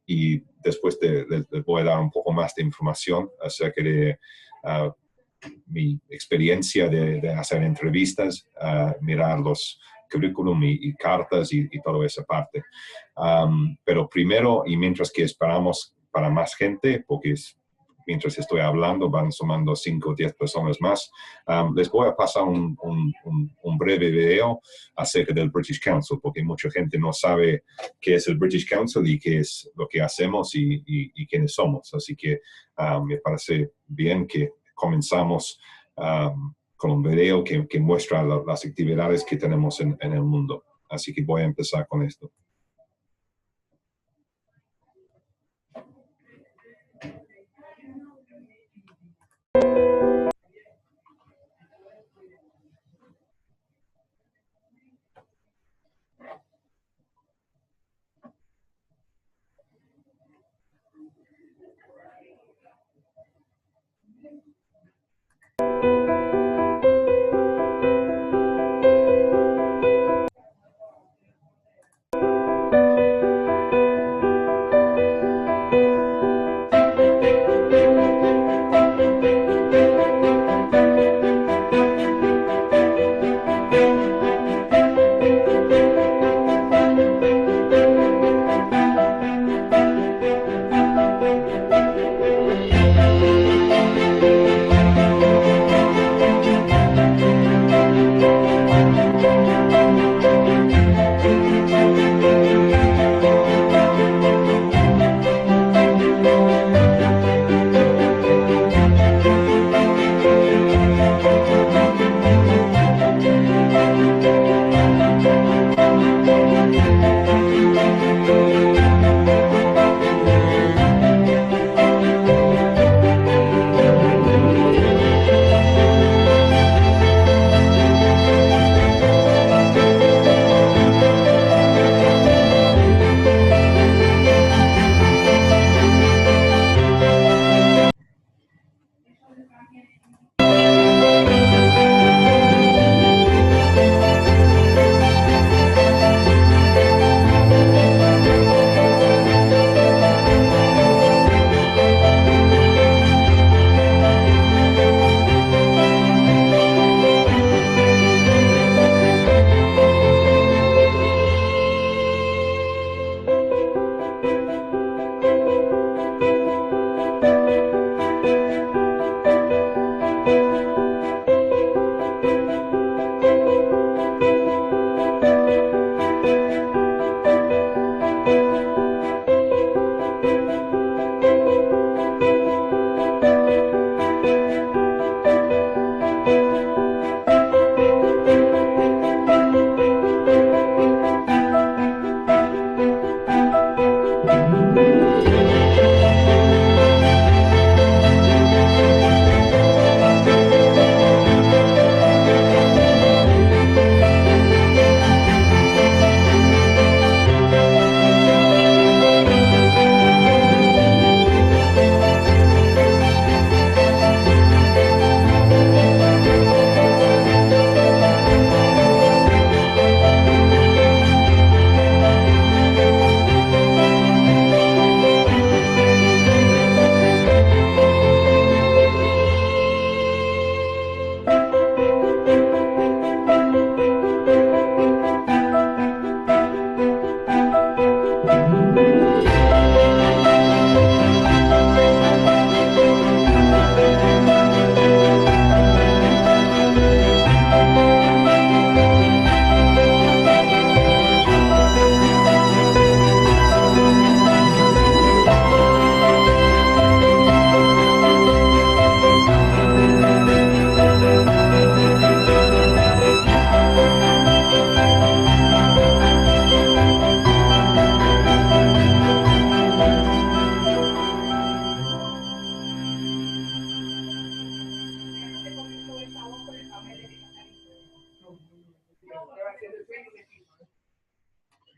y después les voy a dar un poco más de información acerca de mi experiencia de hacer entrevistas, mirar los currículum y cartas y toda esa parte. Pero primero, y mientras que esperamos para más gente, porque mientras estoy hablando van sumando 5 o 10 personas más, les voy a pasar un breve video acerca del British Council, porque mucha gente no sabe qué es el British Council y qué es lo que hacemos y quiénes somos. Así que me parece bien que comenzamos con un video que muestra las actividades que tenemos en el mundo. Así que voy a empezar con esto.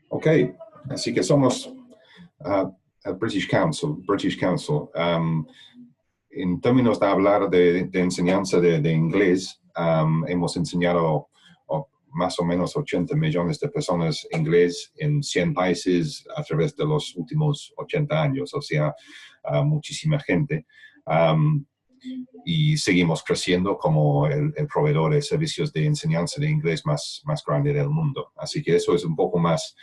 Ok, así que somos el British Council. En términos de hablar de enseñanza de inglés, hemos enseñado más o menos 80 millones de personas inglés en 100 países a través de los últimos 80 años, o sea, muchísima gente. Y seguimos creciendo como el proveedor de servicios de enseñanza de inglés más grande del mundo. Así que eso es un poco más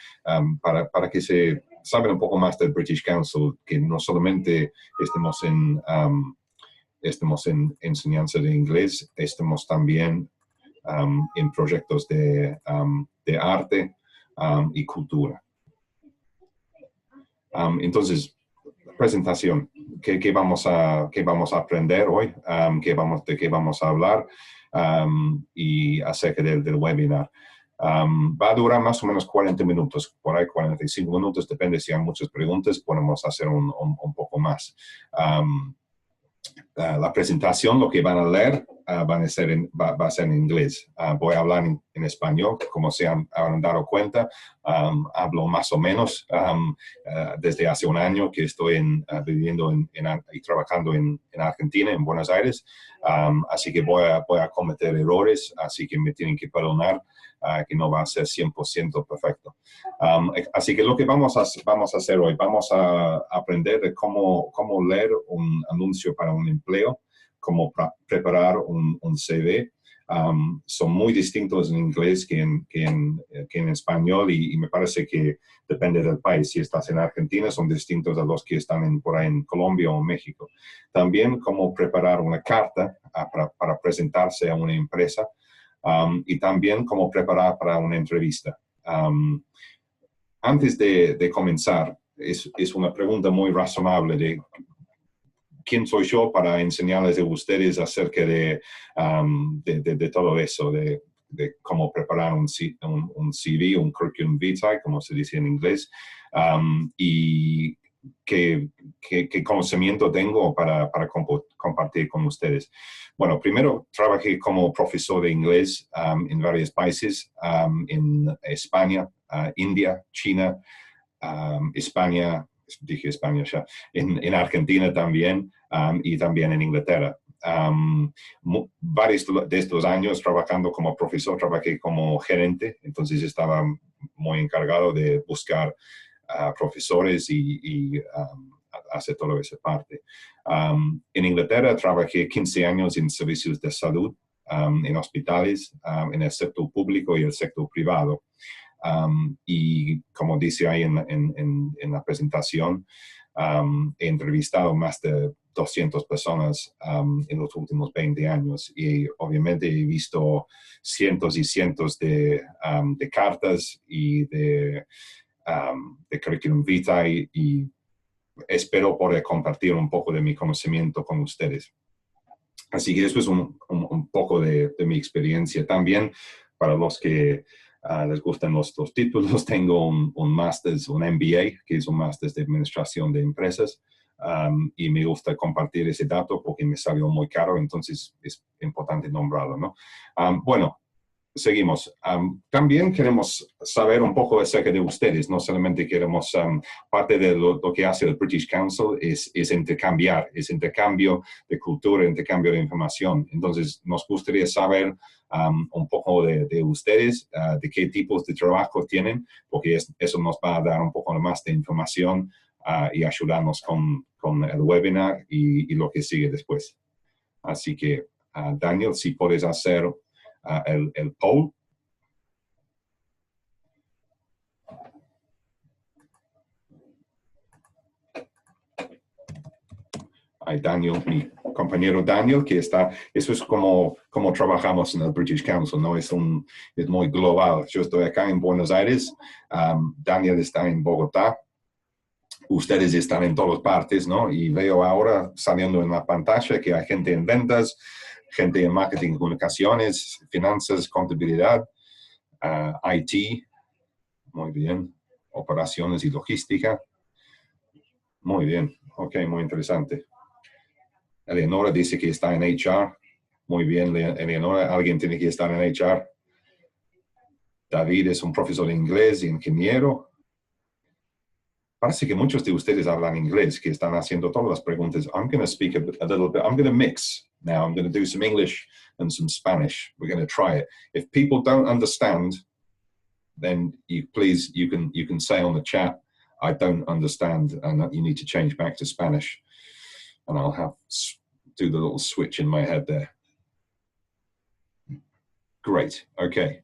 para que se saben un poco más del British Council, que no solamente estemos en enseñanza de inglés, estemos también en proyectos de arte y cultura. Entonces, presentación. ¿Qué vamos a aprender hoy? ¿De qué vamos a hablar? Y acerca del webinar. Va a durar más o menos 40 minutos, por ahí 45 minutos, depende si hay muchas preguntas, podemos hacer un poco más. La presentación, lo que van a leer, va a ser en inglés. Voy a hablar en español, como se han dado cuenta. Hablo más o menos desde hace un año que estoy viviendo y trabajando en Argentina, en Buenos Aires. Así que voy a cometer errores, así que me tienen que perdonar, que no va a ser 100% perfecto. Así que lo que vamos a hacer hoy, vamos a aprender de cómo leer un anuncio para un empleo, cómo preparar un CV. Son muy distintos en inglés que en español y me parece que depende del país. Si estás en Argentina, son distintos a los que están por ahí en Colombia o México. También cómo preparar una carta para presentarse a una empresa. Y también cómo preparar para una entrevista. Antes de comenzar, es una pregunta muy razonable de quién soy yo para enseñarles a ustedes acerca de todo eso, de cómo preparar un CV, un curriculum vitae, como se dice en inglés, y qué conocimiento tengo para compartir con ustedes. Bueno, primero trabajé como profesor de inglés en varios países, en España, India, China, España, dije España ya, en Argentina también, y también en Inglaterra. Varios de estos años trabajando como profesor, trabajé como gerente, entonces estaba muy encargado de buscar profesores y hacer toda esa parte. En Inglaterra trabajé 15 años en servicios de salud, en hospitales, en el sector público y el sector privado. Y como dice ahí en la presentación, he entrevistado más de 200 personas en los últimos 20 años y obviamente he visto cientos y cientos de cartas y de curriculum vitae y espero poder compartir un poco de mi conocimiento con ustedes. Así que eso es un poco de mi experiencia. También para los que les gustan los títulos, tengo un máster, un MBA, que es un máster de Administración de Empresas, y me gusta compartir ese dato porque me salió muy caro, entonces es importante nombrarlo, ¿no? Bueno, seguimos. También queremos saber un poco acerca de ustedes, no solamente queremos, parte de lo que hace el British Council es intercambiar, es intercambio de cultura, intercambio de información. Entonces, nos gustaría saber un poco de ustedes, de qué tipos de trabajo tienen, porque eso nos va a dar un poco más de información y ayudarnos con el webinar y lo que sigue después. Así que, Daniel, si puedes hacer el poll. Hay Daniel, mi compañero Daniel, que está, eso es como trabajamos en el British Council, ¿no? Es muy global. Yo estoy acá en Buenos Aires, Daniel está en Bogotá, ustedes están en todas partes, ¿no? Y veo ahora saliendo en la pantalla que hay gente en ventas, gente en marketing, comunicaciones, finanzas, contabilidad, IT, muy bien, operaciones y logística. Muy bien, ok, muy interesante. Eleonora dice que está en HR. Muy bien, Eleonora, alguien tiene que estar en HR. David es un profesor de inglés y ingeniero. Parece que muchos de ustedes hablan inglés, que están haciendo todas las preguntas. I'm going to speak a little bit, I'm going to mix Now I'm going to do some English and some Spanish. We're going to try it. If people don't understand, then you can say on the chat, I don't understand, and that you need to change back to Spanish. And I'll do the little switch in my head there. Great, okay.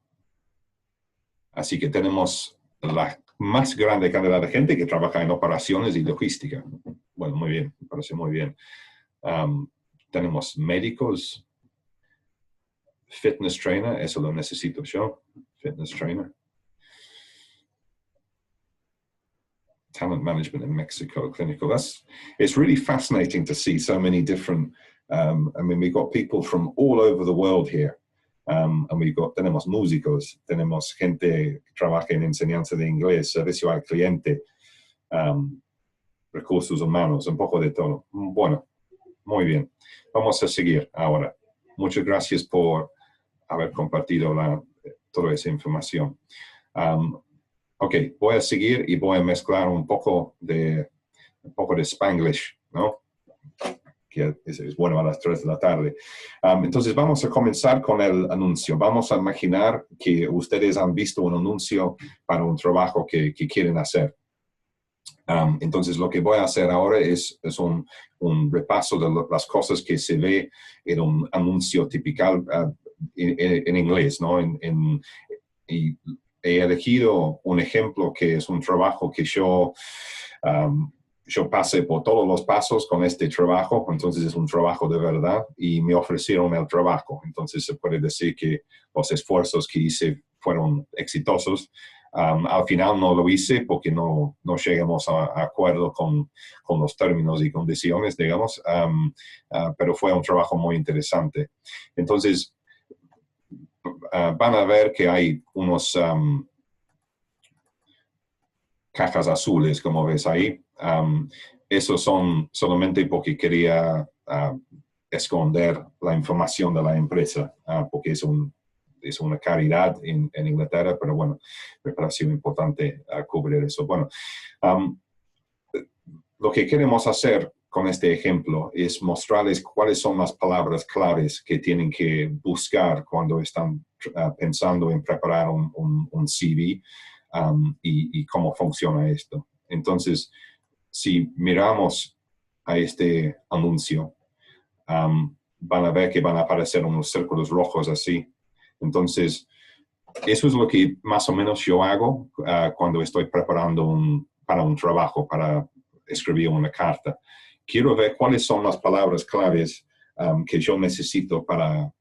Así que tenemos la más grande cantidad de gente que trabaja en operaciones y logística. Bueno, muy bien, me parece muy bien. Tenemos médicos, fitness trainer, eso lo necesito yo, fitness trainer. Talent management in Mexico, clinical. It's really fascinating to see so many different, I mean, we've got people from all over the world here. And tenemos músicos, tenemos gente que trabaja en enseñanza de inglés, servicio al cliente, recursos humanos, un poco de todo. Bueno, muy bien. Vamos a seguir ahora. Muchas gracias por haber compartido toda esa información. Ok, voy a seguir y voy a mezclar un poco de Spanglish, ¿no? Que es bueno a las 3 de la tarde. Entonces vamos a comenzar con el anuncio. Vamos a imaginar que ustedes han visto un anuncio para un trabajo que quieren hacer. Entonces lo que voy a hacer ahora es un repaso de las cosas que se ve en un anuncio typical en inglés, ¿no? Y he elegido un ejemplo que es un trabajo que yo pasé por todos los pasos con este trabajo, entonces es un trabajo de verdad y me ofrecieron el trabajo. Entonces se puede decir que los esfuerzos que hice fueron exitosos. Al final no lo hice porque no llegamos a acuerdo con los términos y condiciones, digamos, pero fue un trabajo muy interesante. Entonces, van a ver que hay unos cajas azules, como ves ahí. Esos son solamente porque quería esconder la información de la empresa, porque es una caridad en Inglaterra, pero bueno, me pareció importante cubrir eso. Bueno, lo que queremos hacer con este ejemplo es mostrarles cuáles son las palabras claves que tienen que buscar cuando están pensando en preparar un CV y cómo funciona esto. Entonces, si miramos a este anuncio, van a ver que van a aparecer unos círculos rojos así. Entonces, eso es lo que más o menos yo hago cuando estoy preparando para un trabajo, para escribir una carta. Quiero ver cuáles son las palabras claves que yo necesito para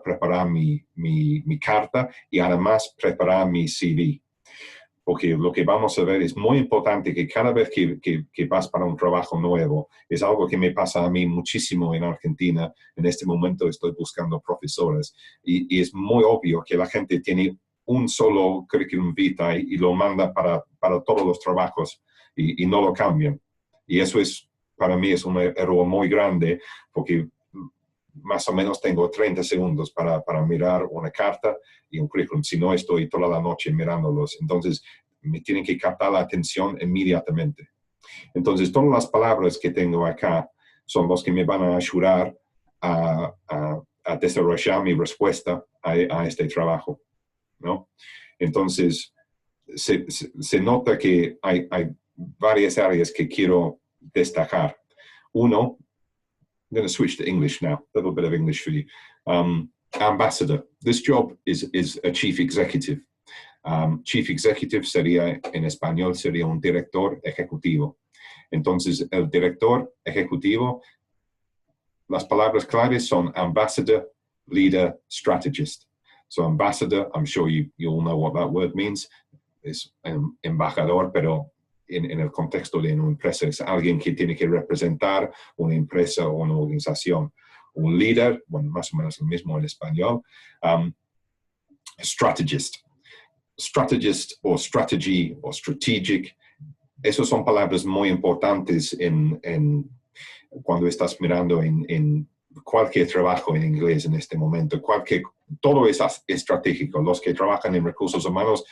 preparar mi carta y además preparar mi CV. Porque lo que vamos a ver es muy importante que cada vez que vas para un trabajo nuevo, es algo que me pasa a mí muchísimo en Argentina. En este momento estoy buscando profesores y es muy obvio que la gente tiene un solo curriculum vitae y lo manda para todos los trabajos y no lo cambian. Y eso para mí es un error muy grande porque más o menos tengo 30 segundos para mirar una carta y un currículum. Si no, estoy toda la noche mirándolos. Entonces, me tienen que captar la atención inmediatamente. Entonces, todas las palabras que tengo acá son los que me van a ayudar a desarrollar mi respuesta a este trabajo, ¿no? Entonces, se nota que hay varias áreas que quiero destacar. Uno, I'm going to switch to English now, a little bit of English for you. Ambassador. This job is a chief executive. Chief executive sería, en español, sería un director ejecutivo. Entonces, el director ejecutivo, las palabras claves son ambassador, leader, strategist. So ambassador, I'm sure you all know what that word means. Es embajador, pero en el contexto de una empresa es alguien que tiene que representar una empresa o una organización. Un líder, bueno, más o menos lo mismo en español. Strategist. Strategist o strategy o strategic, esas son palabras muy importantes cuando estás mirando en cualquier trabajo en inglés en este momento. Todo es estratégico. Los que trabajan en recursos humanos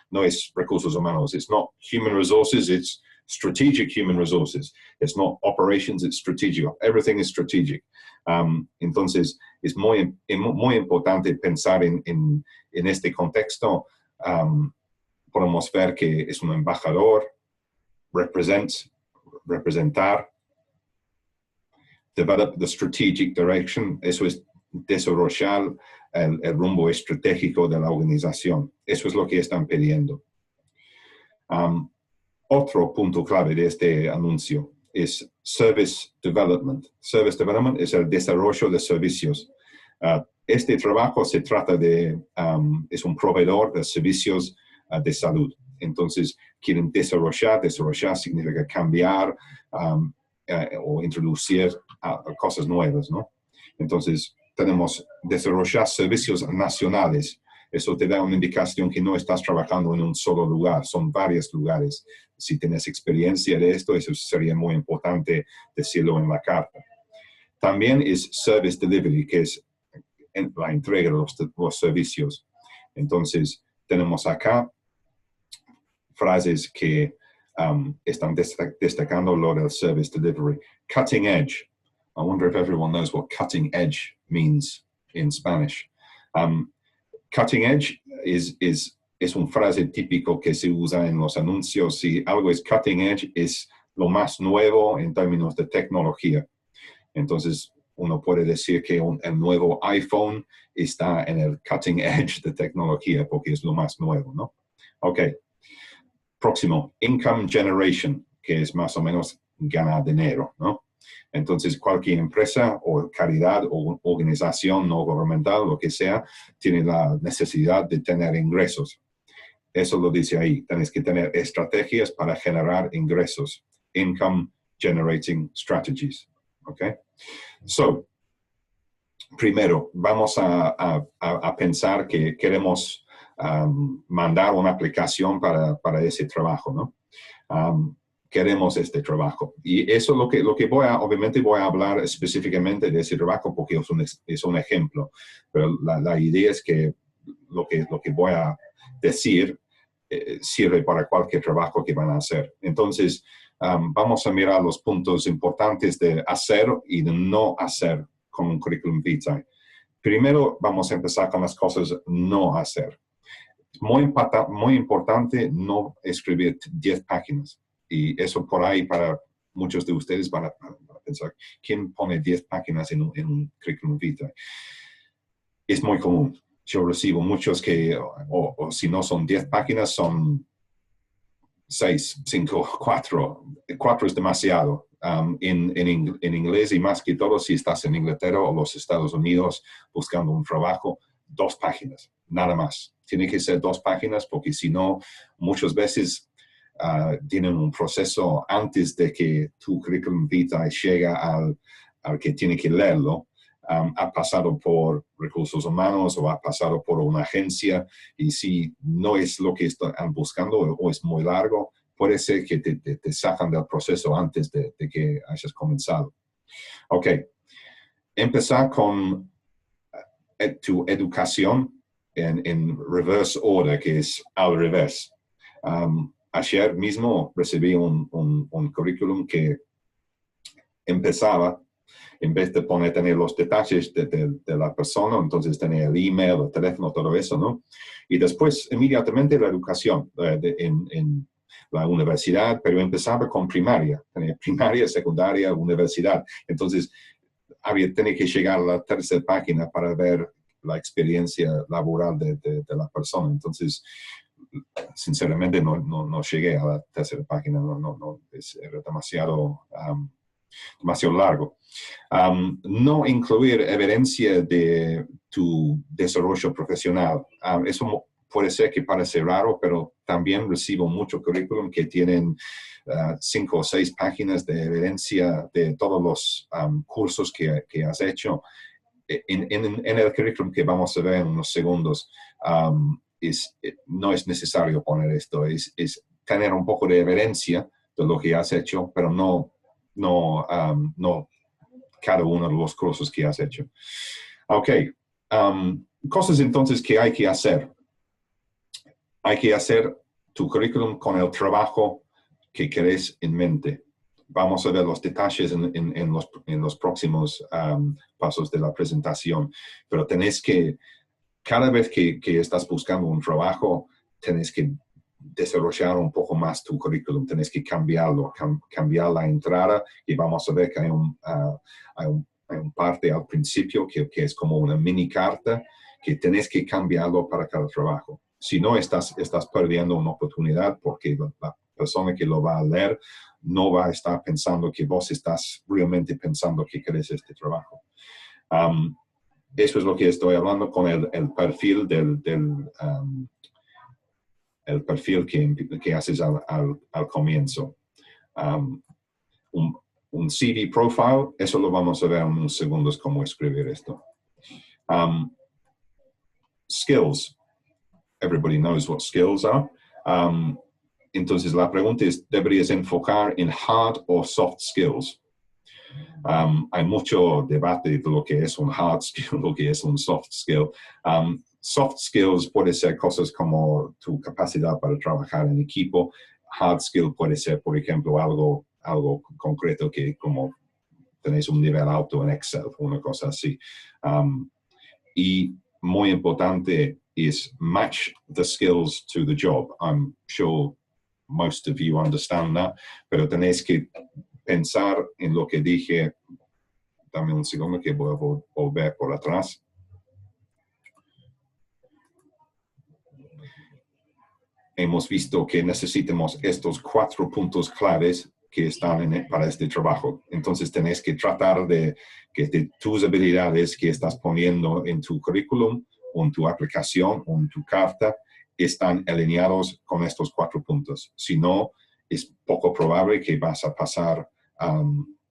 no es recursos humanos. It's not human resources, it's strategic human resources. It's not operations, it's strategic. Everything is strategic. Entonces, es muy importante pensar en este contexto. Podemos ver que es un embajador, representar, develop the strategic direction, eso es desarrollar el rumbo estratégico de la organización. Eso es lo que están pidiendo. Otro punto clave de este anuncio es Service Development. Service Development es el desarrollo de servicios. Este trabajo se trata de, es un proveedor de servicios de salud. Entonces, quieren desarrollar significa cambiar o introducir cosas nuevas, ¿no? Entonces, tenemos desarrollar servicios nacionales. Eso te da una indicación que no estás trabajando en un solo lugar, son varios lugares. Si tienes experiencia de esto, eso sería muy importante decirlo en la carta. También es Service Delivery, que es la entrega de los servicios. Entonces, tenemos acá frases que están destacando lo del Service Delivery. Cutting edge. I wonder if everyone knows what cutting edge means in Spanish. Cutting edge es una frase típico que se usa en los anuncios. Si algo es cutting edge, es lo más nuevo en términos de tecnología. Entonces, uno puede decir que el nuevo iPhone está en el cutting edge de tecnología porque es lo más nuevo, ¿no? Ok. Próximo, income generation, que es más o menos ganar dinero, ¿no? Entonces, cualquier empresa o caridad o organización no gubernamental, lo que sea, tiene la necesidad de tener ingresos. Eso lo dice ahí. Tienes que tener estrategias para generar ingresos. Income generating strategies. ¿Ok? So, primero, vamos a pensar que queremos mandar una aplicación para ese trabajo, ¿no? Queremos este trabajo. Y eso es lo que obviamente voy a hablar específicamente de ese trabajo porque es un ejemplo. Pero la idea es que lo que voy a decir sirve para cualquier trabajo que van a hacer. Entonces, vamos a mirar los puntos importantes de hacer y de no hacer con un curriculum vitae. Primero, vamos a empezar con las cosas no hacer. Muy importante no escribir 10 páginas. Y eso por ahí para muchos de ustedes van a pensar, ¿quién pone 10 páginas en un curriculum vitae? Es muy común. Yo recibo muchos que, o si no son 10 páginas, son 6, 5, 4. 4 es demasiado. En inglés y más que todo, si estás en Inglaterra o los Estados Unidos buscando un trabajo, 2 páginas, nada más. Tiene que ser 2 páginas porque si no, muchas veces tienen un proceso antes de que tu curriculum vitae llega al que tiene que leerlo. Ha pasado por recursos humanos o ha pasado por una agencia y si no es lo que están buscando o es muy largo, puede ser que te sacan del proceso antes de que hayas comenzado. Ok, empezar con tu educación en reverse order, que es al revés. Ayer mismo recibí un currículum que empezaba, en vez de tener los detalles de la persona, entonces tenía el email, el teléfono, todo eso, ¿no? Y después, inmediatamente, la educación en la universidad, pero empezaba con primaria. Tenía primaria, secundaria, universidad. Entonces, tenía que llegar a la tercera página para ver la experiencia laboral de la persona. Entonces, sinceramente, no llegué a la tercera página. Era demasiado largo. No incluir evidencia de tu desarrollo profesional. Eso puede ser que parece raro, pero también recibo mucho currículum que tienen 5 o 6 páginas de evidencia de todos los cursos que has hecho. En el currículum que vamos a ver en unos segundos, no es necesario poner esto. Es tener un poco de evidencia de lo que has hecho, pero no cada uno de los cursos que has hecho. Ok. Cosas entonces que hay que hacer. Hay que hacer tu currículum con el trabajo que querés en mente. Vamos a ver los detalles en los próximos pasos de la presentación, pero tenés que, cada vez que estás buscando un trabajo, tenés que desarrollar un poco más tu currículum, tenés que cambiarlo, cambiar la entrada, y vamos a ver que hay un parte al principio que es como una mini carta que tenés que cambiarlo para cada trabajo. Si no, estás perdiendo una oportunidad, porque la persona que lo va a leer no va a estar pensando que vos estás realmente pensando que querés este trabajo. Eso es lo que estoy hablando con el perfil el perfil que haces al comienzo. Un CV profile, eso lo vamos a ver en unos segundos cómo escribir esto. Skills. Everybody knows what skills are. Entonces la pregunta es, ¿deberías enfocar en hard o soft skills? Hay mucho debate de lo que es un hard skill, lo que es un soft skill. Soft skills puede ser cosas como tu capacidad para trabajar en equipo. Hard skill puede ser, por ejemplo, algo concreto, que como tenéis un nivel alto en Excel, una cosa así. Y muy importante es match the skills to the job. I'm sure most of you understand that, pero tenéis que pensar en lo que dije. Dame un segundo que voy a volver por atrás. Hemos visto que necesitamos estos 4 puntos claves que están para este trabajo. Entonces, tenés que tratar de que tus habilidades que estás poniendo en tu currículum, o en tu aplicación, o en tu carta, están alineados con estos 4 puntos. Si no, es poco probable que vas a pasar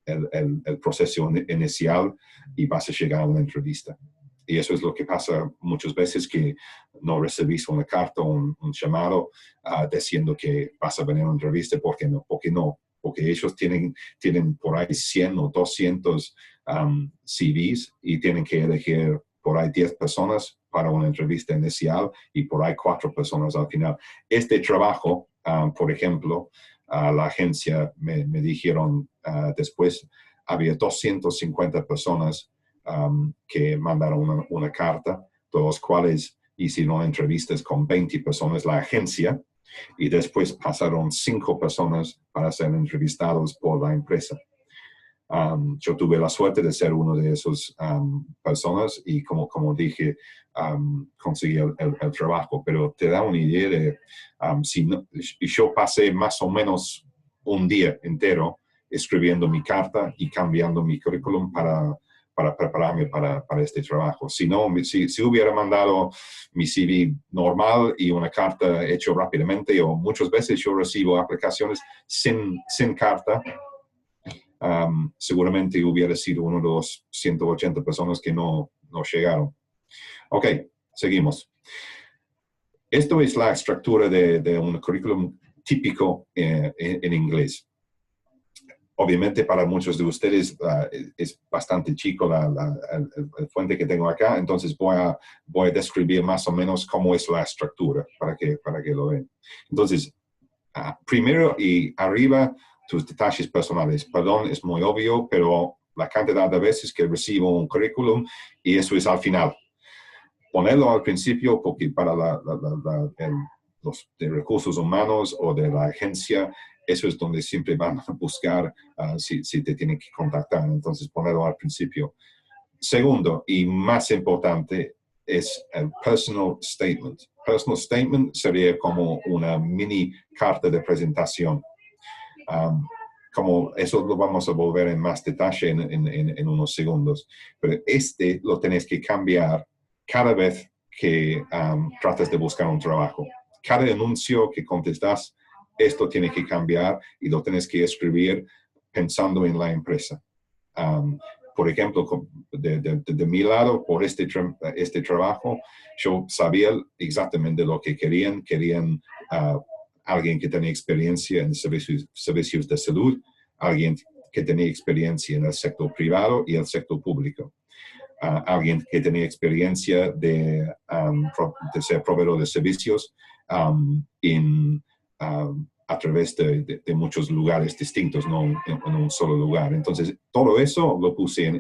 el proceso inicial y vas a llegar a una entrevista. Y eso es lo que pasa muchas veces, que no recibís una carta o un llamado diciendo que vas a venir a una entrevista. Porque ellos tienen por ahí 100 o 200 CVs y tienen que elegir por ahí 10 personas para una entrevista inicial y por ahí 4 personas al final. Este trabajo, por ejemplo, la agencia me dijeron después, había 250 personas que mandaron una carta, de los cuales hicieron entrevistas con 20 personas la agencia, y después pasaron 5 personas para ser entrevistados por la empresa. Yo tuve la suerte de ser uno de esas personas y como dije, conseguí el trabajo, pero te da una idea de, yo pasé más o menos un día entero escribiendo mi carta y cambiando mi currículum para prepararme para este trabajo. Si hubiera mandado mi CV normal y una carta hecha rápidamente, o muchas veces yo recibo aplicaciones sin carta, seguramente hubiera sido uno de los 180 personas que no llegaron. Ok, seguimos. Esto es la estructura de un currículum típico en inglés. Obviamente para muchos de ustedes es bastante chico el fuente que tengo acá, entonces voy a describir más o menos cómo es la estructura para que lo vean. Entonces, primero y arriba, tus detalles personales. Perdón, es muy obvio, pero la cantidad de veces que recibo un currículum, y eso es al final. Ponerlo al principio, porque para los de recursos humanos o de la agencia, eso es donde siempre van a buscar si te tienen que contactar. Entonces, ponerlo al principio. Segundo, y más importante, es el personal statement. Personal statement sería como una mini carta de presentación. Como eso lo vamos a volver en más detalle en unos segundos. Pero lo tenés que cambiar cada vez que tratas de buscar un trabajo. Cada anuncio que contestas, esto tiene que cambiar y lo tienes que escribir pensando en la empresa. Por ejemplo, de mi lado, por este trabajo, yo sabía exactamente lo que querían. Querían alguien que tenía experiencia en servicios de salud, alguien que tenía experiencia en el sector privado y el sector público. Alguien que tenía experiencia de ser proveedor de servicios en a través de muchos lugares distintos, no en un solo lugar. Entonces, todo eso lo puse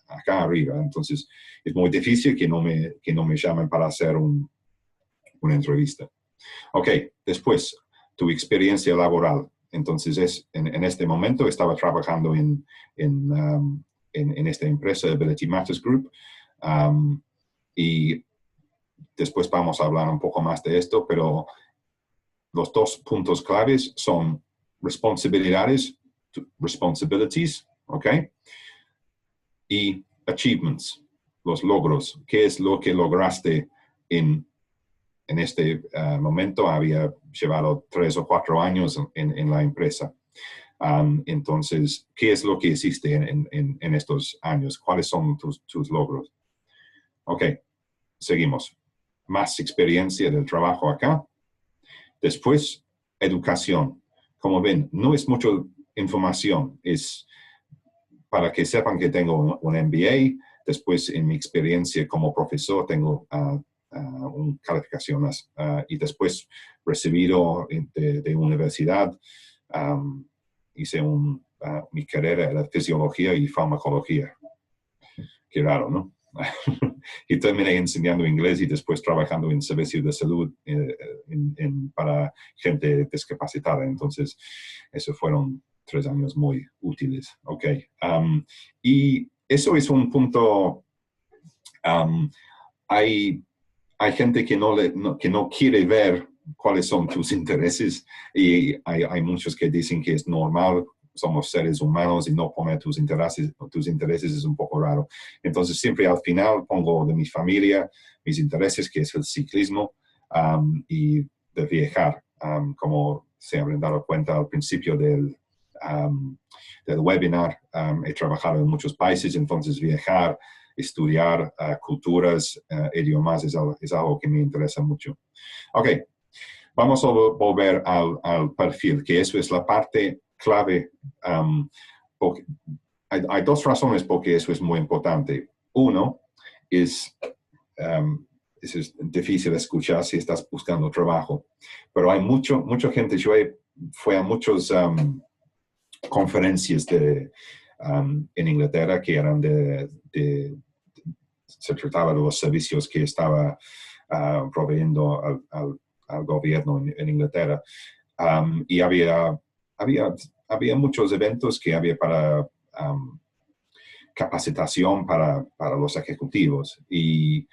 acá arriba. Entonces, es muy difícil que no me llamen para hacer una entrevista. Ok, después, tu experiencia laboral. Entonces, en este momento estaba trabajando en esta empresa, Ability Matters Group, y después vamos a hablar un poco más de esto, pero los dos puntos claves son responsibilities, ¿ok? Y achievements, los logros. ¿Qué es lo que lograste en este momento? Había llevado 3 o 4 años en la empresa. Entonces, ¿qué es lo que hiciste en estos años? ¿Cuáles son tus logros? Ok, seguimos. Más experiencia del trabajo acá. Después, educación. Como ven, no es mucha información. Es para que sepan que tengo un MBA. Después, en mi experiencia como profesor, tengo calificaciones. Y después, recibido de universidad, hice mi carrera en fisiología y farmacología. Qué raro, ¿no? Y terminé enseñando inglés y después trabajando en servicios de salud para gente discapacitada. Entonces, esos fueron 3 años muy útiles. Ok. Y eso es un punto. Hay gente que no quiere ver cuáles son tus intereses y hay muchos que dicen que es normal. Somos seres humanos y no poner tus intereses es un poco raro. Entonces, siempre al final pongo de mi familia, mis intereses, que es el ciclismo y de viajar. Como se habrán dado cuenta al principio del webinar, he trabajado en muchos países, entonces viajar, estudiar culturas, idiomas es algo que me interesa mucho. Ok, vamos a volver al perfil, que eso es la parte clave. Porque hay 2 razones por qué eso es muy importante. Uno es difícil escuchar si estás buscando trabajo, pero hay mucha gente. Yo fui a muchas conferencias en Inglaterra que eran se trataba de los servicios que estaba proveyendo al gobierno en Inglaterra. Y había muchos eventos que había para capacitación para los ejecutivos. Y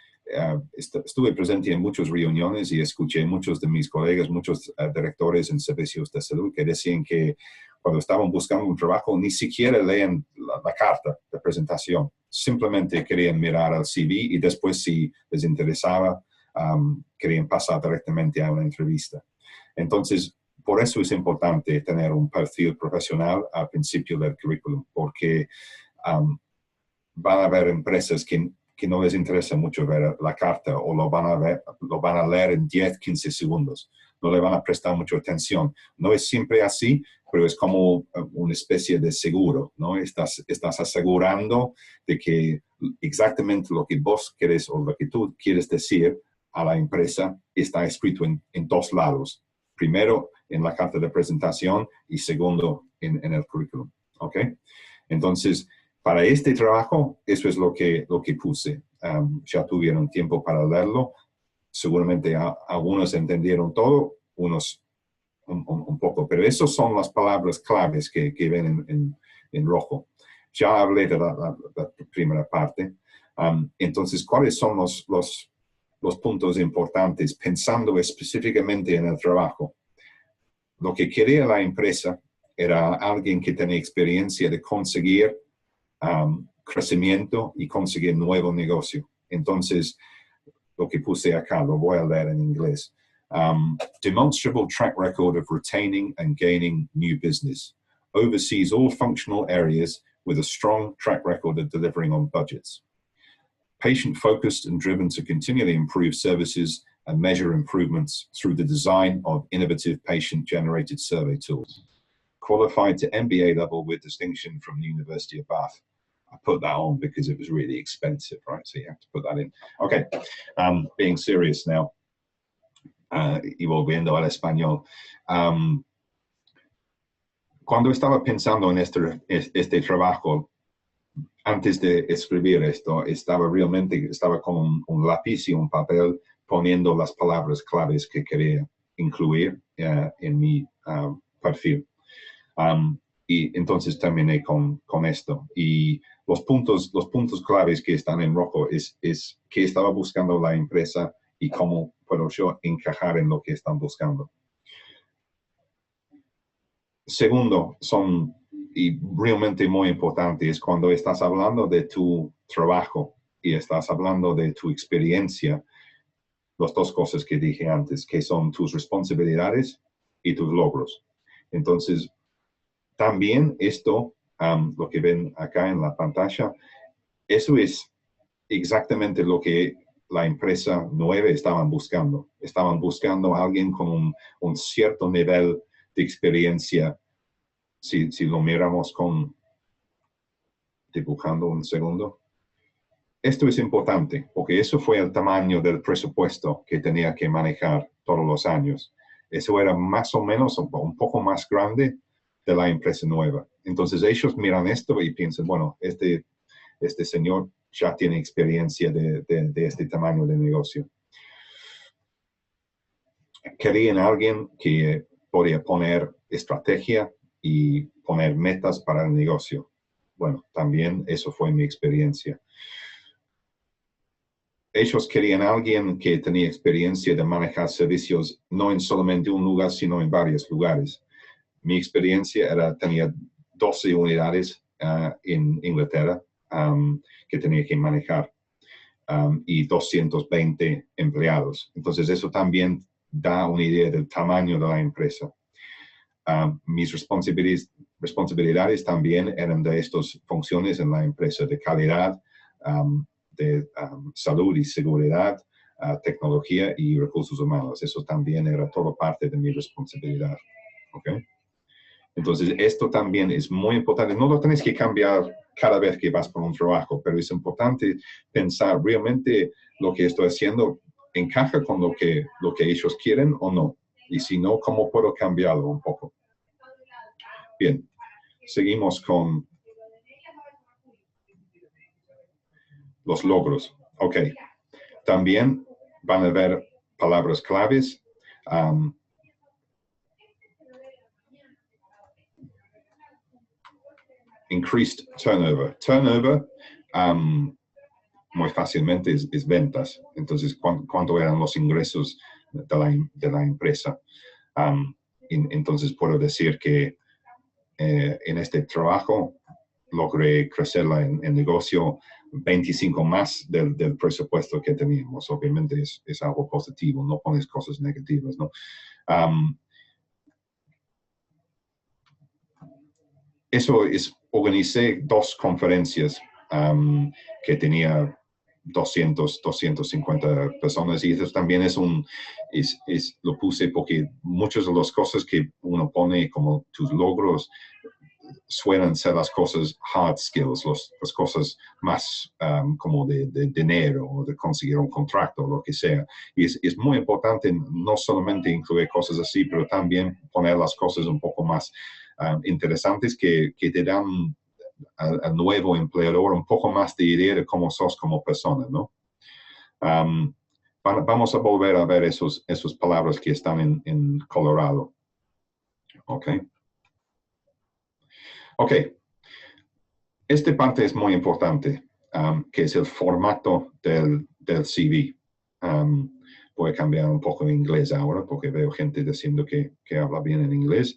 estuve presente en muchas reuniones y escuché muchos de mis colegas, muchos directores en servicios de salud que decían que cuando estaban buscando un trabajo ni siquiera leen la carta de presentación. Simplemente querían mirar al CV y después, si les interesaba, querían pasar directamente a una entrevista. Entonces, por eso es importante tener un perfil profesional al principio del currículum, porque van a haber empresas que no les interesa mucho ver la carta o lo van a leer en 10, 15 segundos. No le van a prestar mucha atención. No es siempre así, pero es como una especie de seguro, ¿no? Estás asegurando de que exactamente lo que vos querés o lo que tú quieres decir a la empresa está escrito en 2 lados. Primero, en la carta de presentación y segundo, en el currículum. ¿Ok? Entonces, para este trabajo, eso es lo que puse. Ya tuvieron tiempo para leerlo. Seguramente algunos entendieron todo, unos un poco, pero esas son las palabras claves que ven en rojo. Ya hablé de la primera parte. Entonces, ¿cuáles son los puntos importantes pensando específicamente en el trabajo? Lo que quería la empresa era alguien que tenía experiencia de conseguir crecimiento y conseguir nuevo negocio. Entonces, lo que puse acá, lo voy a leer en inglés. Demonstrable track record of retaining and gaining new business. Oversees all functional areas with a strong track record of delivering on budgets. Patient-focused and driven to continually improve services and measure improvements through the design of innovative patient-generated survey tools. Qualified to MBA level with distinction from the University of Bath. I put that on because it was really expensive, right? So you have to put that in. Okay, being serious now. y volviendo al español. Cuando estaba pensando en este trabajo, antes de escribir esto, estaba con un lápiz y un papel poniendo las palabras claves que quería incluir en mi perfil. Y entonces terminé con esto. Y los puntos claves que están en rojo es qué estaba buscando la empresa y cómo puedo yo encajar en lo que están buscando. Segundo, y realmente muy importante, es cuando estás hablando de tu trabajo y estás hablando de tu experiencia, las dos cosas que dije antes, que son tus responsabilidades y tus logros. Entonces, también esto, lo que ven acá en la pantalla, eso es exactamente lo que la empresa nueva estaban buscando. Estaban buscando a alguien con un cierto nivel de experiencia. Si lo miramos dibujando un segundo. Esto es importante porque eso fue el tamaño del presupuesto que tenía que manejar todos los años. Eso era más o menos un poco más grande de la empresa nueva. Entonces ellos miran esto y piensan, bueno, este señor ya tiene experiencia de este tamaño de negocio. Querían alguien que podía poner estrategia y poner metas para el negocio. Bueno, también eso fue mi experiencia. Ellos querían alguien que tenía experiencia de manejar servicios no en solamente un lugar, sino en varios lugares. Mi experiencia tenía 12 unidades en Inglaterra que tenía que manejar y 220 empleados. Entonces eso también da una idea del tamaño de la empresa. Mis responsabilidades también eran de estas funciones en la empresa de calidad, de salud y seguridad, tecnología y recursos humanos. Eso también era todo parte de mi responsabilidad. ¿Okay? Entonces, esto también es muy importante. No lo tienes que cambiar cada vez que vas por un trabajo, pero es importante pensar realmente lo que estoy haciendo encaja con lo que ellos quieren o no. Y si no, ¿cómo puedo cambiarlo un poco? Bien, seguimos con los logros. Ok, también van a ver palabras claves. Increased turnover. Turnover, muy fácilmente es ventas. Entonces, ¿cuánto eran los ingresos de la empresa? Entonces, puedo decir que en este trabajo logré crecer el negocio 25 más del presupuesto que teníamos. Obviamente es algo positivo, no pones cosas negativas, ¿no? Organicé 2 conferencias que tenía 250 personas y eso también lo puse porque muchas de las cosas que uno pone como tus logros suelen ser las cosas hard skills, las cosas más como de dinero o de conseguir un contrato o lo que sea. Y es muy importante no solamente incluir cosas así, pero también poner las cosas un poco más interesantes que te dan al nuevo empleador un poco más de idea de cómo sos como persona, ¿no? Vamos a volver a ver esas palabras que están en colorado. ¿Ok? Ok. Esta parte es muy importante, que es el formato del CV. Voy a cambiar un poco en inglés ahora porque veo gente diciendo que habla bien en inglés.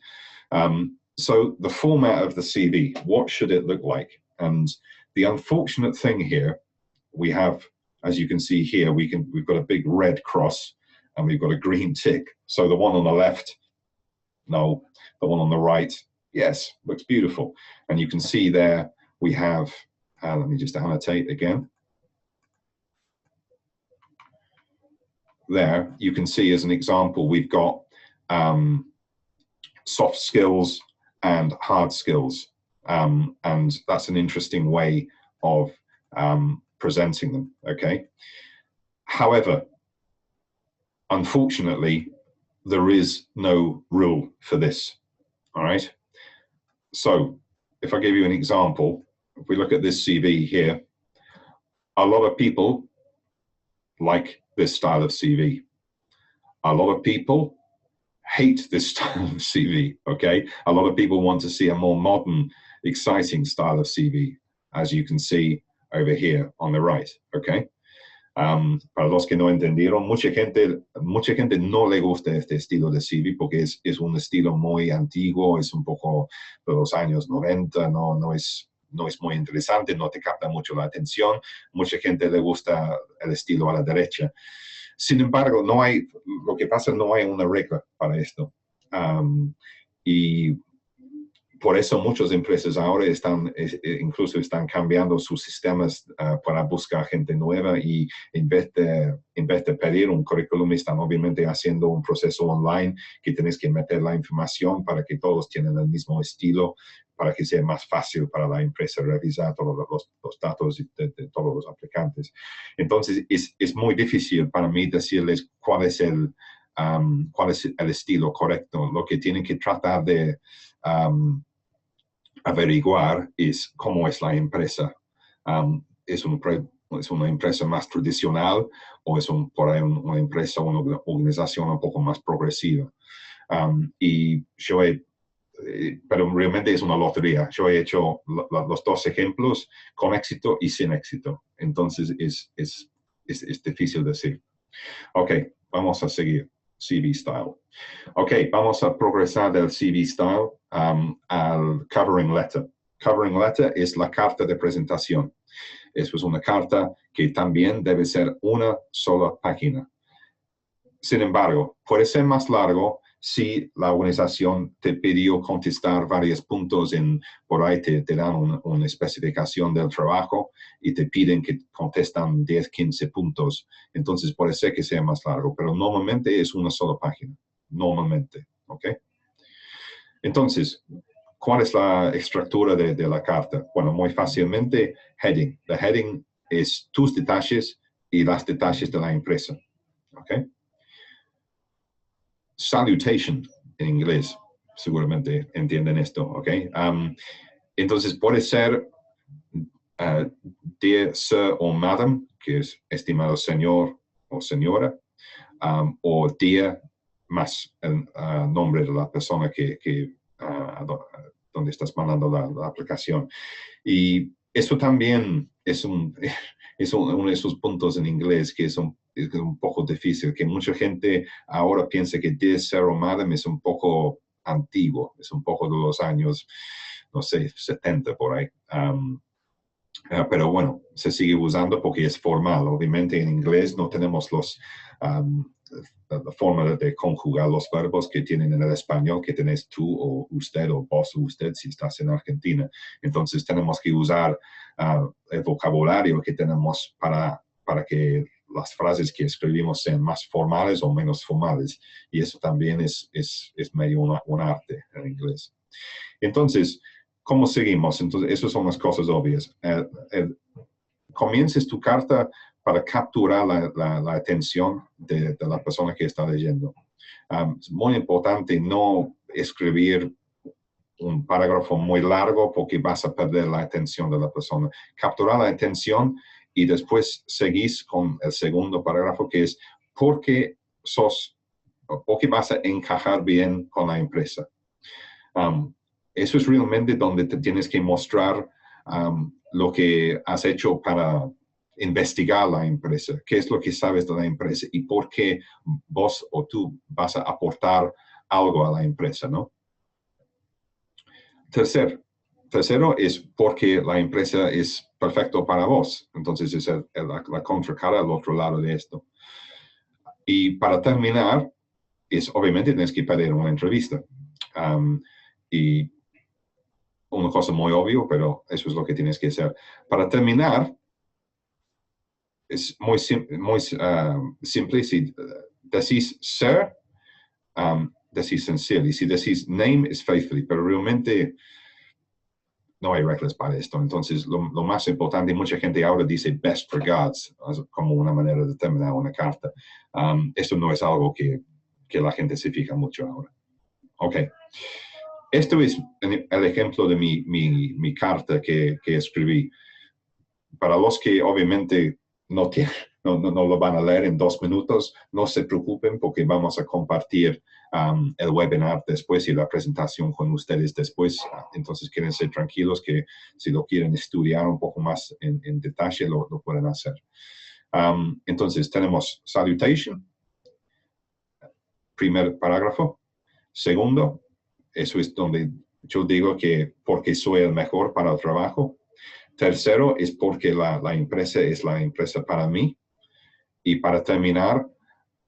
So the format of the CV, what should it look like? And the unfortunate thing here, we have, as you can see here, we've got a big red cross and we've got a green tick. So the one on the left, no, the one on the right, yes, looks beautiful. And you can see there, we have, let me just annotate again. There, you can see as an example, we've got soft skills and hard skills. And that's an interesting way of presenting them, okay? However, unfortunately, there is no rule for this, all right? So if I give you an example, if we look at this CV here, a lot of people like this style of CV. A lot of people hate this style of CV, okay? A lot of people want to see a more modern, exciting style of CV, as you can see over here on the right, okay? Para los que no entendieron, mucha gente no le gusta este estilo de CV porque es un estilo muy antiguo, es un poco de los años 90, no es muy interesante, no te capta mucho la atención. Mucha gente le gusta el estilo a la derecha. Sin embargo, lo que pasa, no hay una regla para esto. Y por eso muchas empresas ahora incluso están cambiando sus sistemas para buscar gente nueva, y en vez de pedir un currículum, están obviamente haciendo un proceso online que tienes que meter la información para que todos tengan el mismo estilo, para que sea más fácil para la empresa revisar todos los datos de todos los aplicantes. Entonces, es muy difícil para mí decirles cuál es el estilo correcto. Lo que tienen que tratar de averiguar es cómo es la empresa. ¿Es una empresa más tradicional o es por ahí una empresa, una organización un poco más progresiva? Pero realmente es una lotería. Yo he hecho los dos ejemplos con éxito y sin éxito. Entonces es difícil decir. Ok, vamos a seguir. CV Style. Ok, vamos a progresar del CV Style al Covering Letter. Covering Letter es la carta de presentación. Eso es una carta que también debe ser una sola página. Sin embargo, puede ser más largo si la organización te pidió contestar varios puntos, por ahí te dan una especificación del trabajo y te piden que contestan 10, 15 puntos. Entonces puede ser que sea más largo, pero normalmente es una sola página. Normalmente, ¿ok? Entonces, ¿cuál es la estructura de la carta? Bueno, muy fácilmente, heading. The heading es tus detalles y los detalles de la empresa, ¿ok? Salutation en inglés, seguramente entienden esto, ¿ok? Entonces puede ser dear sir o madam, que es estimado señor o señora, o dear más el nombre de la persona donde estás mandando la aplicación. Y eso también es uno de esos puntos en inglés que es un poco difícil, que mucha gente ahora piensa que dear sir o madam es un poco antiguo, es un poco de los años, no sé, 70 por ahí. Pero bueno, se sigue usando porque es formal. Obviamente en inglés no tenemos la forma de conjugar los verbos que tienen en el español, que tenés tú o usted o vos o usted si estás en Argentina. Entonces tenemos que usar el vocabulario que tenemos para que las frases que escribimos sean más formales o menos formales. Y eso también es medio un arte en inglés. Entonces, ¿cómo seguimos? Entonces, esas son las cosas obvias. Comiences tu carta para capturar la atención de la persona que está leyendo. Es muy importante no escribir un parágrafo muy largo porque vas a perder la atención de la persona. Capturar la atención y después seguís con el segundo parágrafo, que es porque vas a encajar bien con la empresa. Eso es realmente donde te tienes que mostrar lo que has hecho para investigar la empresa, qué es lo que sabes de la empresa y por qué vos o tú vas a aportar algo a la empresa, ¿no? Tercero es porque la empresa es perfecto para vos. Entonces es la contracara al otro lado de esto. Y para terminar, obviamente tienes que pedir una entrevista. Y una cosa muy obvia, pero eso es lo que tienes que hacer. Para terminar, es muy simple. Si decís sir, decís sincere. Y si decís name, es faithfully. Pero realmente no hay reglas para esto. Entonces, lo más importante, mucha gente ahora dice best regards como una manera de terminar una carta. Esto no es algo que la gente se fija mucho ahora. Ok. Esto es el ejemplo de mi carta que escribí. Para los que obviamente no lo van a leer en 2 minutos, no se preocupen porque vamos a compartir el webinar después y la presentación con ustedes después. Entonces, quédense tranquilos que si lo quieren estudiar un poco más en detalle, lo pueden hacer. Entonces, tenemos salutation, primer parágrafo. Segundo, eso es donde yo digo que porque soy el mejor para el trabajo. Tercero, es porque la empresa es la empresa para mí. Y para terminar,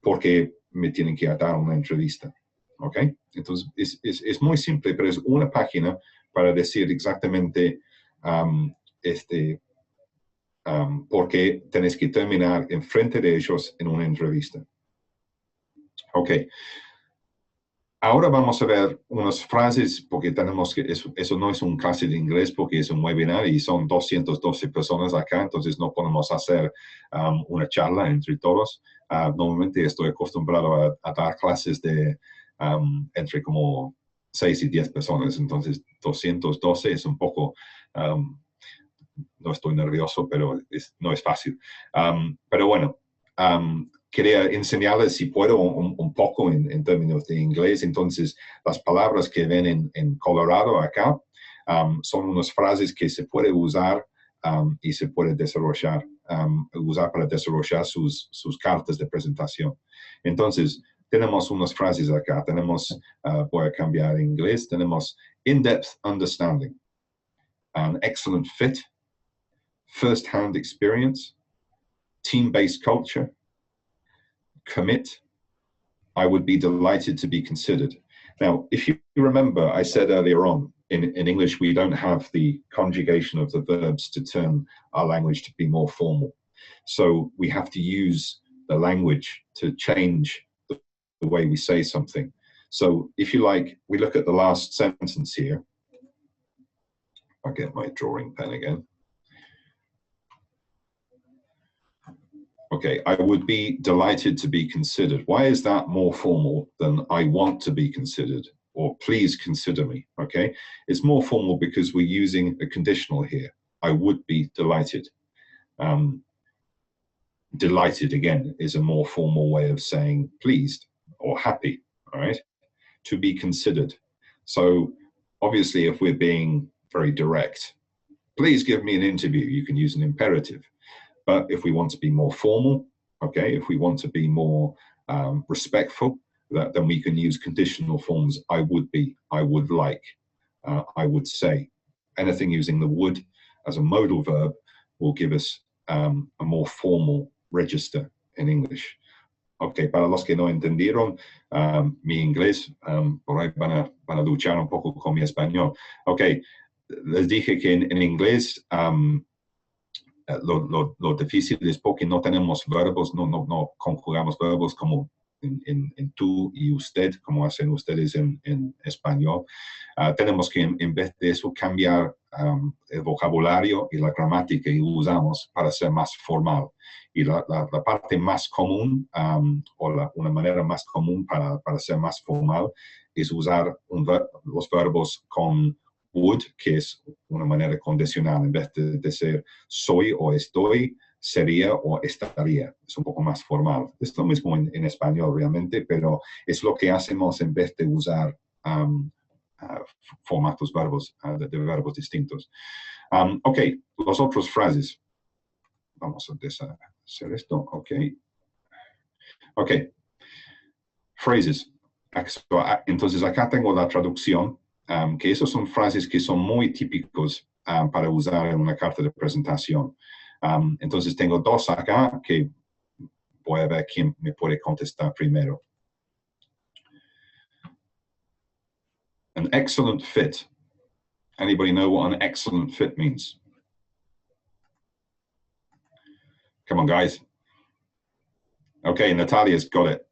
porque me tienen que dar una entrevista. ¿Ok? Entonces, es muy simple, pero es una página para decir exactamente por qué tenés que terminar enfrente de ellos en una entrevista. Ok. Ahora vamos a ver unas frases, porque tenemos que, eso no es un clase de inglés, porque es un webinar y son 212 personas acá, entonces no podemos hacer una charla entre todos. Normalmente estoy acostumbrado a dar clases de entre como 6 y 10 personas, entonces 212 es un poco, no estoy nervioso, pero no es fácil. Pero bueno, quería enseñarles, si puedo, un poco en términos de inglés. Entonces, las palabras que ven en colorado acá son unas frases que se puede usar y se puede desarrollar, usar para desarrollar sus cartas de presentación. Entonces, tenemos unas frases acá. Tenemos, voy a cambiar en inglés, tenemos in-depth understanding, an excellent fit, first-hand experience, team-based culture, commit, I would be delighted to be considered. Now, if you remember, I said earlier on, in English, we don't have the conjugation of the verbs to turn our language to be more formal. So we have to use the language to change the way we say something. So if you like, we look at the last sentence here. I'll get my drawing pen again. Okay, I would be delighted to be considered. Why is that more formal than I want to be considered or please consider me? Okay, it's more formal because we're using a conditional here. I would be delighted. Delighted, again, is a more formal way of saying pleased or happy, all right? To be considered. So obviously, if we're being very direct, please give me an interview, you can use an imperative. But if we want to be more formal, okay, if we want to be more respectful, then we can use conditional forms. I would be, I would like, I would say. Anything using the would as a modal verb will give us a more formal register in English. Ok, para los que no entendieron mi inglés, por ahí van a luchar un poco con mi español. Ok, les dije que en inglés lo difícil es porque no tenemos verbos, no conjugamos verbos como en tú y usted, como hacen ustedes en español. Tenemos que, en vez de eso, cambiar el vocabulario y la gramática que usamos para ser más formal. Y la parte más común, una manera más común para ser más formal, es usar los verbos con would, que es una manera condicional, en vez de ser soy o estoy, sería o estaría. Es un poco más formal. Es lo mismo en español realmente, pero es lo que hacemos en vez de usar formatos verbos, de verbos distintos. Ok, las otras frases. Vamos a deshacer esto. Ok. Ok. Phrases. Entonces acá tengo la traducción. Que esas son frases que son muy típicos para usar en una carta de presentación. Entonces tengo dos acá que voy a ver quién me puede contestar primero. An excellent fit. Anybody know what an excellent fit means? Come on, guys. Okay, Natalia's got it.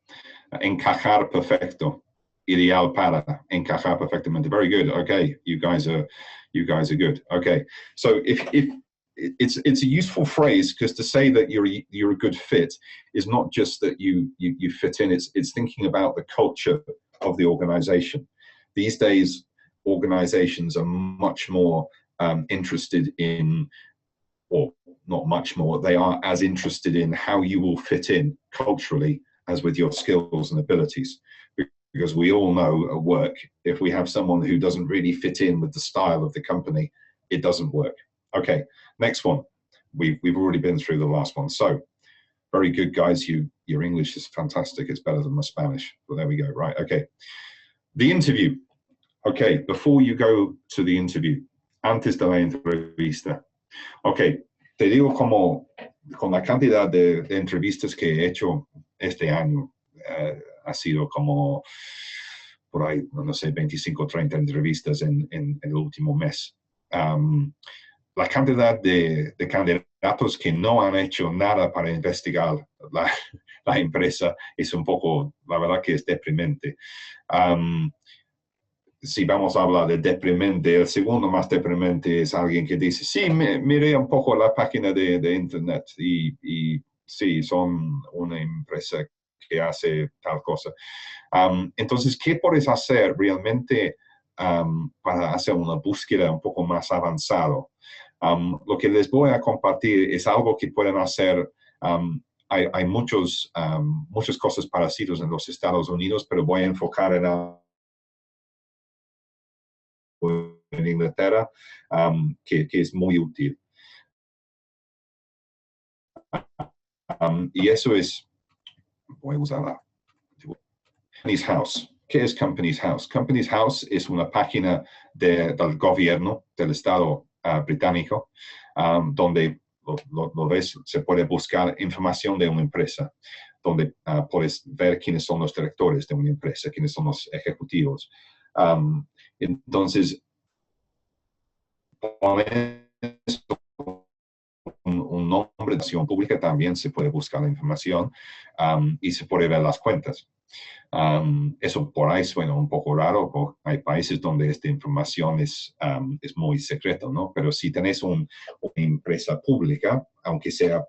Encajar perfecto. Ideal para, encajar perfectamente. Very good. Okay, you guys are You guys are good. Okay. So if it's a useful phrase, because to say that you're a good fit is not just that you fit in. It's thinking about the culture of the organization. These days, organizations are much more interested in, or not much more, they are as interested in how you will fit in culturally as with your skills and abilities. Because we all know at work, if we have someone who doesn't really fit in with the style of the company, it doesn't work. Okay, next one. We've already been through the last one. So, very good, guys. Your English is fantastic. It's better than my Spanish. Well, there we go. Right, okay. The interview. Okay, before you go to the interview, antes de la entrevista. Ok, te digo como con la cantidad de entrevistas que he hecho este año, ha sido como por ahí, no sé, 25 o 30 entrevistas en el último mes. La cantidad de candidatos que no han hecho nada para investigar la empresa es un poco, la verdad que es deprimente. Si vamos a hablar de deprimente, el segundo más deprimente es alguien que dice, sí, miré un poco la página de internet y sí, son una empresa que hace tal cosa. Entonces, ¿qué puedes hacer realmente para hacer una búsqueda un poco más avanzado? Lo que les voy a compartir es algo que pueden hacer. Hay muchas cosas parecidas en los Estados Unidos, pero voy a enfocar en Inglaterra, que es muy útil. Y eso es, voy a usarla. Companies House. ¿Qué es Companies House? Companies House es una página del gobierno del Estado británico, donde lo ves, se puede buscar información de una empresa, donde puedes ver quiénes son los directores de una empresa, quiénes son los ejecutivos. Entonces, un nombre de acción pública, también se puede buscar la información y se puede ver las cuentas. Eso por ahí suena un poco raro, porque hay países donde esta información es muy secreta, ¿no? Pero si tenés una empresa pública, aunque sea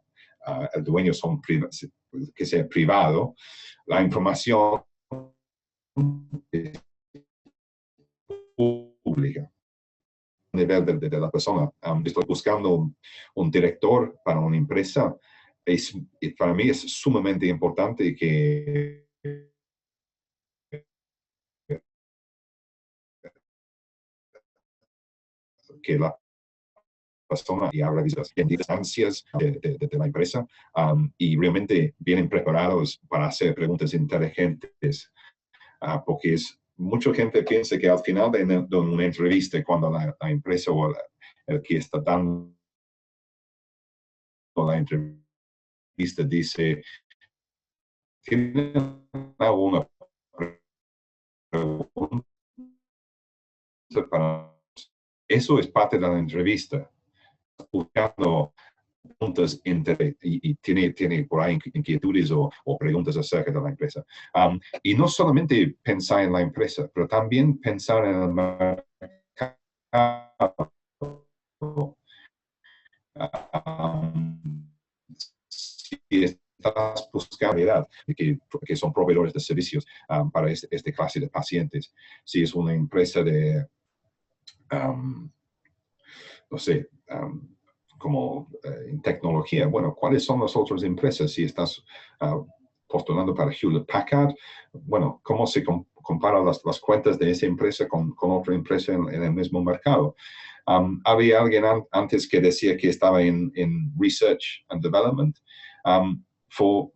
el dueño que sea privado, la información es pública. Nivel de la persona. Estoy buscando un director para una empresa. Para mí es sumamente importante que la persona y abra en distancias de la empresa y realmente vienen preparados para hacer preguntas inteligentes, porque mucha gente piensa que al final de una entrevista, cuando la empresa o el que está dando la entrevista dice, ¿tiene alguna pregunta para eso? Es parte de la entrevista, buscando preguntas y tiene por ahí inquietudes o preguntas acerca de la empresa. Y no solamente pensar en la empresa, pero también pensar en el mercado. Si estás buscando que son proveedores de servicios para este clase de pacientes, si es una empresa de, no sé, como en tecnología, bueno, ¿cuáles son las otras empresas? Si estás postulando para Hewlett Packard, bueno, ¿cómo se comparan las cuentas de esa empresa con otra empresa en el mismo mercado? Había alguien antes que decía que estaba in research and development. For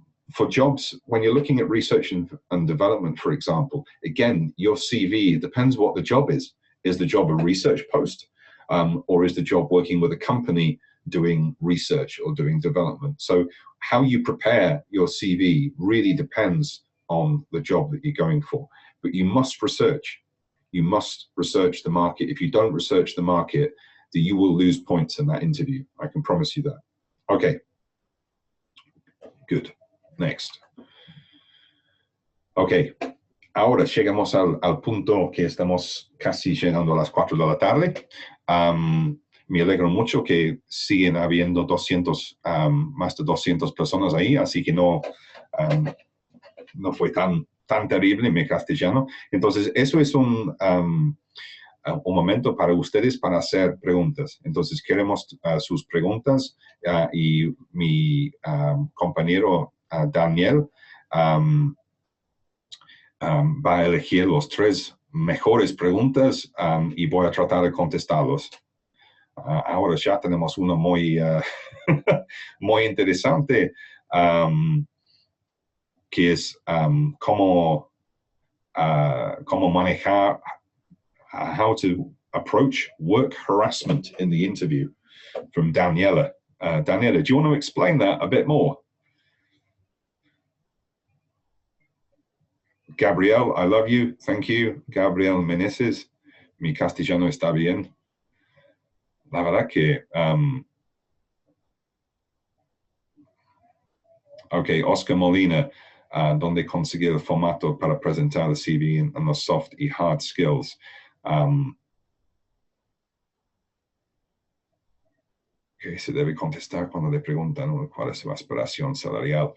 jobs, when you're looking at research and development, for example, again, your CV depends what the job is. Is the job a research post? Or is the job working with a company doing research or doing development? So how you prepare your CV really depends on the job that you're going for. But you must research. You must research the market. If you don't research the market, then you will lose points in that interview. I can promise you that. Okay. Good. Next. Okay. ahora llegamos al punto que estamos casi llegando a las 4 de la tarde. Me alegro mucho que siguen habiendo 200, más de 200 personas ahí, así que no fue tan terrible mi castellano. Entonces, eso es un momento para ustedes para hacer preguntas. Entonces, queremos sus preguntas y mi compañero Daniel va a elegir los 3 mejores preguntas y voy a tratar de contestarlos. Ahora ya tenemos una muy, muy interesante, que es cómo manejar, how to approach work harassment in the interview, from Daniela. Daniela, do you want to explain that a bit more? Gabriel, I love you. Thank you. Gabriel Meneses. Mi castellano está bien. La verdad que... ok, Oscar Molina, ¿dónde conseguir el formato para presentar el CV en los soft y hard skills? Que se debe contestar cuando le preguntan cuál es su aspiración salarial.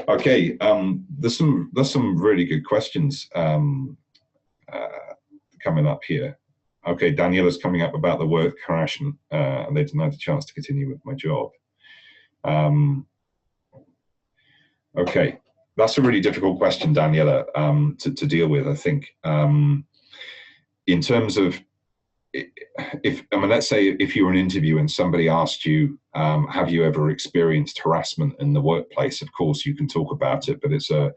Okay, there's some really good questions coming up here. Okay, Daniela's coming up about the work harassment, and they denied the chance to continue with my job. Okay, that's a really difficult question, Daniela, to deal with, I think. In terms of, let's say if you were an interview and somebody asked you, have you ever experienced harassment in the workplace? Of course, you can talk about it, but it's a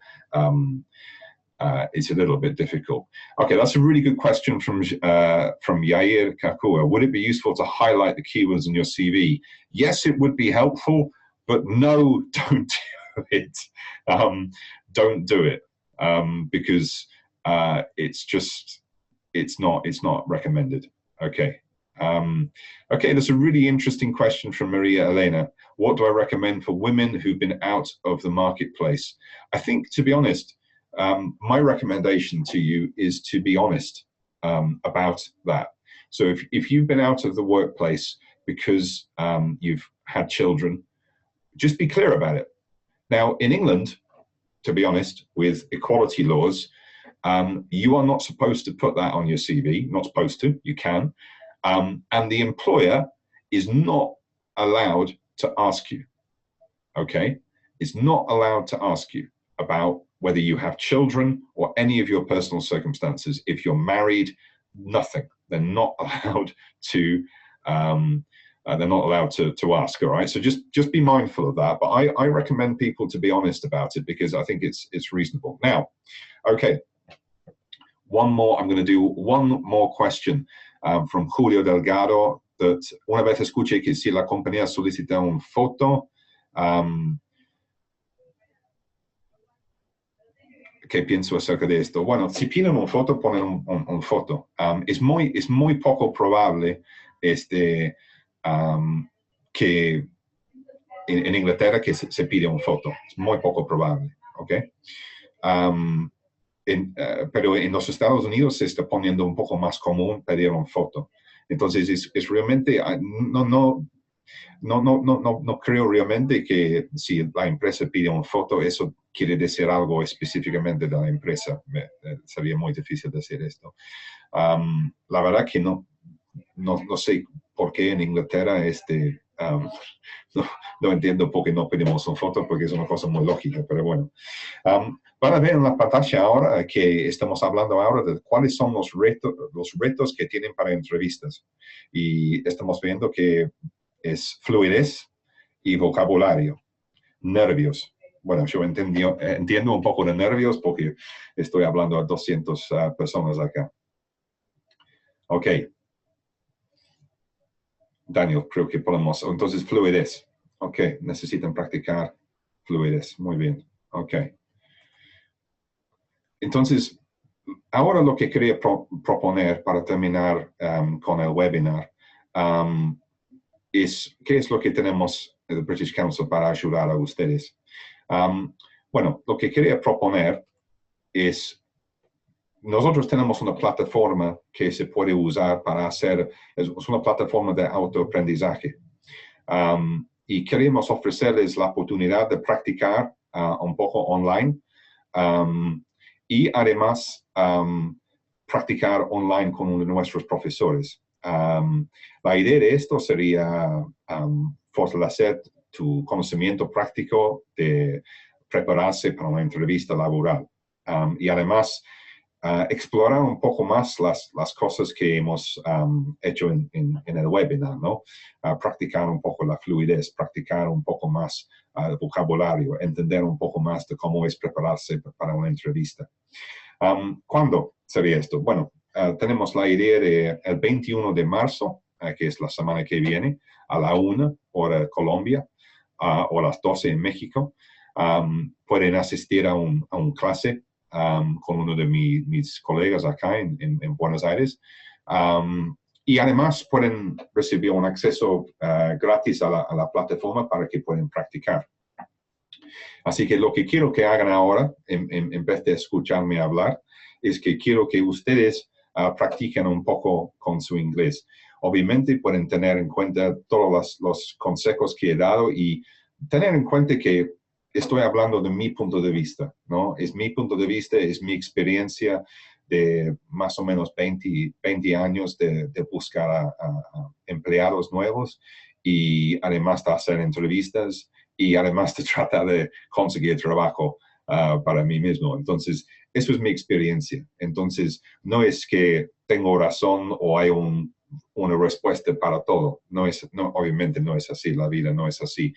little bit difficult. Okay, that's a really good question from Yair Kakua. Would it be useful to highlight the keywords in your CV? Yes, it would be helpful, but no, don't do it. Don't do it, because it's not recommended. Okay. Okay, there's a really interesting question from Maria Elena. What do I recommend for women who've been out of the marketplace? I think, to be honest, my recommendation to you is to be honest about that. So if you've been out of the workplace because you've had children, just be clear about it. Now, in England, to be honest, with equality laws, you are not supposed to put that on your CV, not supposed to, you can. And the employer is not allowed to ask you, okay? Is not allowed to ask you about whether you have children or any of your personal circumstances. If you're married, nothing. They're not allowed to, to ask, all right? So just be mindful of that. But I recommend people to be honest about it because I think it's reasonable. Now, okay, I'm going to do one more question from Julio Delgado, that una vez escuché que si la compañía solicita una foto, ¿qué pienso acerca de esto? Bueno, si piden una foto, ponen un foto. Es muy poco probable que en Inglaterra que se pide una foto. Es muy poco probable, ¿ok? Pero en los Estados Unidos se está poniendo un poco más común pedir una foto. Entonces, es realmente, no creo realmente que si la empresa pide una foto, eso quiere decir algo específicamente de la empresa. Sería muy difícil decir esto. La verdad que no sé por qué en Inglaterra no entiendo por qué no pedimos una foto, porque es una cosa muy lógica, pero bueno. Van a ver en la pantalla ahora que estamos hablando ahora de cuáles son los retos que tienen para entrevistas. Y estamos viendo que es fluidez y vocabulario, nervios. Bueno, yo entiendo un poco de nervios porque estoy hablando a 200 personas acá. Ok. Daniel, creo que podemos. Entonces, fluidez. Ok, necesitan practicar fluidez. Muy bien. Ok. Entonces, ahora lo que quería proponer para terminar con el webinar es qué es lo que tenemos en el British Council para ayudar a ustedes. Bueno, lo que quería proponer es nosotros tenemos una plataforma que se puede usar para hacer, es una plataforma de autoaprendizaje. Y queremos ofrecerles la oportunidad de practicar un poco online y además practicar online con uno de nuestros profesores. La idea de esto sería fortalecer tu conocimiento práctico de prepararse para una entrevista laboral. Y además, explorar un poco más las cosas que hemos hecho en el webinar, ¿no? Practicar un poco la fluidez, practicar un poco más el vocabulario, entender un poco más de cómo es prepararse para una entrevista. ¿Cuándo sería esto? Bueno, tenemos la idea de el 21 de marzo, que es la semana que viene, a la 1 hora Colombia, o a las 12 en México. Pueden asistir a un clase con uno de mis colegas acá en Buenos Aires. Y además pueden recibir un acceso gratis a la plataforma para que puedan practicar. Así que lo que quiero que hagan ahora, en vez de escucharme hablar, es que quiero que ustedes practiquen un poco con su inglés. Obviamente pueden tener en cuenta todos los consejos que he dado y tener en cuenta que estoy hablando de mi punto de vista, ¿no? Es mi punto de vista, es mi experiencia de más o menos 20 años de buscar a empleados nuevos y además de hacer entrevistas y además de tratar de conseguir trabajo para mí mismo. Entonces, eso es mi experiencia. Entonces, no es que tengo razón o hay una respuesta para todo. Obviamente no es así, la vida no es así.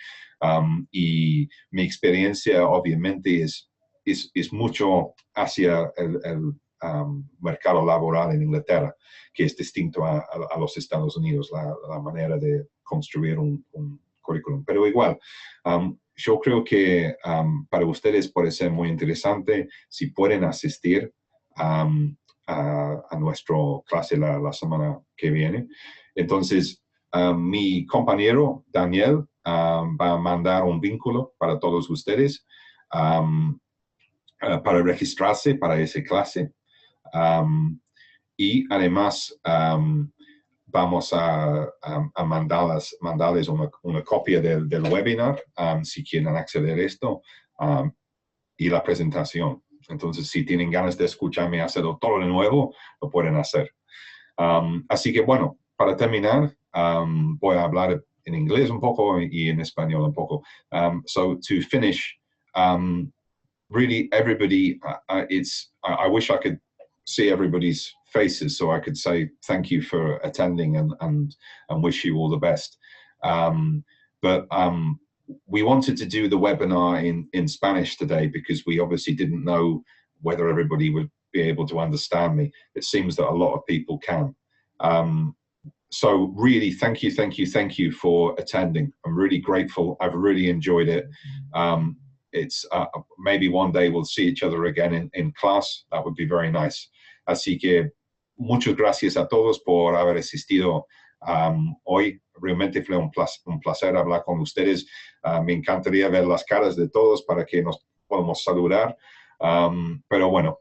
Y mi experiencia obviamente es mucho hacia el mercado laboral en Inglaterra, que es distinto a los Estados Unidos, la manera de construir un currículum. Pero igual, yo creo que para ustedes puede ser muy interesante si pueden asistir a nuestra clase la semana que viene. Entonces, mi compañero Daniel va a mandar un vínculo para todos ustedes para registrarse para esa clase. Y además vamos a mandarles una copia del webinar si quieren acceder a esto y la presentación. Entonces, si tienen ganas de escucharme hacerlo todo de nuevo, lo pueden hacer. Así que, bueno, para terminar, voy a hablar en inglés un poco y en español un poco. So, to finish, really, everybody, I wish I could see everybody's faces so I could say thank you for attending and wish you all the best. But we wanted to do the webinar in Spanish today because we obviously didn't know whether everybody would be able to understand me. It seems that a lot of people can. So really, thank you for attending. I'm really grateful. I've really enjoyed it. It's maybe one day we'll see each other again in class. That would be very nice. Así que muchas gracias a todos por haber asistido hoy. Realmente fue un placer hablar con ustedes. Me encantaría ver las caras de todos para que nos podamos saludar. Pero bueno,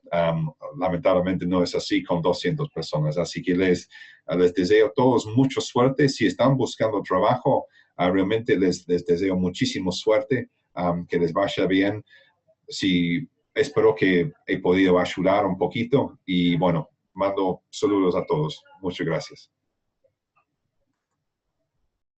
lamentablemente no es así con 200 personas. Así que les deseo a todos mucha suerte. Si están buscando trabajo, realmente les deseo muchísima suerte. Que les vaya bien. Espero que he podido ayudar un poquito y bueno, mando saludos a todos. Muchas gracias.